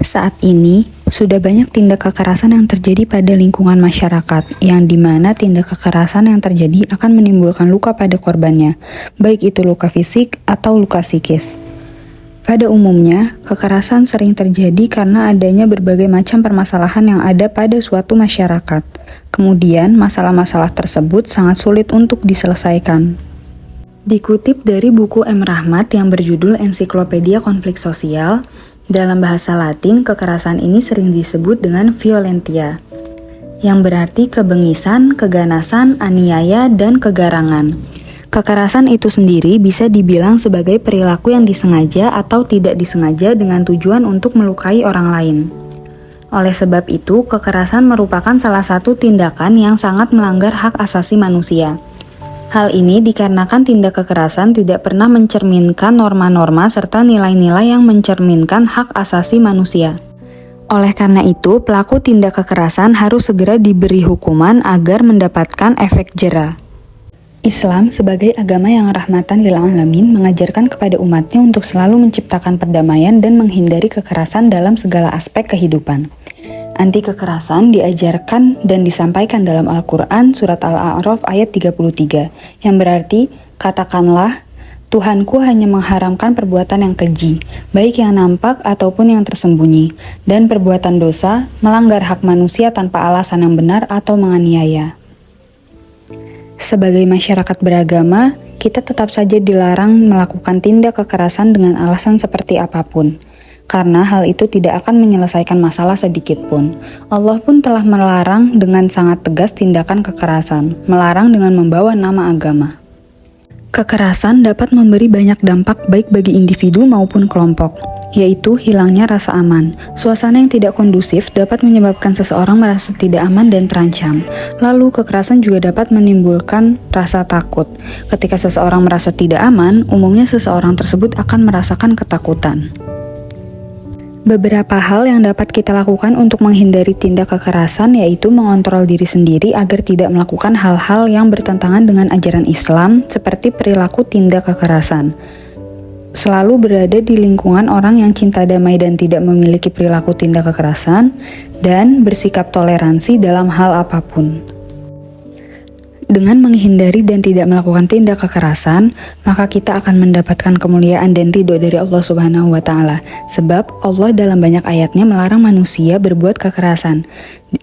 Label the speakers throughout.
Speaker 1: Saat ini, sudah banyak tindak kekerasan yang terjadi pada lingkungan masyarakat, yang dimana tindak kekerasan yang terjadi akan menimbulkan luka pada korbannya, baik itu luka fisik atau luka psikis. Pada umumnya, kekerasan sering terjadi karena adanya berbagai macam permasalahan yang ada pada suatu masyarakat. Kemudian, masalah-masalah tersebut sangat sulit untuk diselesaikan. Dikutip dari buku M. Rahmat yang berjudul Ensiklopedia Konflik Sosial, dalam bahasa Latin, kekerasan ini sering disebut dengan violentia, yang berarti kebengisan, keganasan, aniaya, dan kegarangan. Kekerasan itu sendiri bisa dibilang sebagai perilaku yang disengaja atau tidak disengaja dengan tujuan untuk melukai orang lain. Oleh sebab itu, kekerasan merupakan salah satu tindakan yang sangat melanggar hak asasi manusia. Hal ini dikarenakan tindak kekerasan tidak pernah mencerminkan norma-norma serta nilai-nilai yang mencerminkan hak asasi manusia. Oleh karena itu, pelaku tindak kekerasan harus segera diberi hukuman agar mendapatkan efek jera. Islam sebagai agama yang rahmatan lil alamin mengajarkan kepada umatnya untuk selalu menciptakan perdamaian dan menghindari kekerasan dalam segala aspek kehidupan. Anti kekerasan diajarkan dan disampaikan dalam Al-Quran surat Al-A'raf ayat 33, yang berarti, katakanlah, Tuhanku hanya mengharamkan perbuatan yang keji, baik yang nampak ataupun yang tersembunyi, dan perbuatan dosa, melanggar hak manusia tanpa alasan yang benar atau menganiaya. Sebagai masyarakat beragama, kita tetap saja dilarang melakukan tindak kekerasan dengan alasan seperti apapun. Karena hal itu tidak akan menyelesaikan masalah sedikit pun. Allah pun telah melarang dengan sangat tegas tindakan kekerasan, melarang dengan membawa nama agama. Kekerasan dapat memberi banyak dampak baik bagi individu maupun kelompok, yaitu hilangnya rasa aman. Suasana yang tidak kondusif dapat menyebabkan seseorang merasa tidak aman dan terancam. Lalu, kekerasan juga dapat menimbulkan rasa takut. Ketika seseorang merasa tidak aman, umumnya seseorang tersebut akan merasakan ketakutan. Beberapa hal yang dapat kita lakukan untuk menghindari tindak kekerasan yaitu mengontrol diri sendiri agar tidak melakukan hal-hal yang bertentangan dengan ajaran Islam seperti perilaku tindak kekerasan. Selalu berada di lingkungan orang yang cinta damai dan tidak memiliki perilaku tindak kekerasan, dan bersikap toleransi dalam hal apapun. Dengan menghindari dan tidak melakukan tindak kekerasan, maka kita akan mendapatkan kemuliaan dan ridho dari Allah Subhanahu wa Ta'ala. Sebab Allah dalam banyak ayatnya melarang manusia berbuat kekerasan.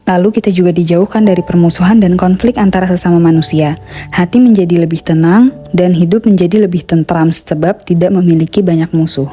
Speaker 1: Lalu kita juga dijauhkan dari permusuhan dan konflik antara sesama manusia. Hati menjadi lebih tenang dan hidup menjadi lebih tentram sebab tidak memiliki banyak musuh.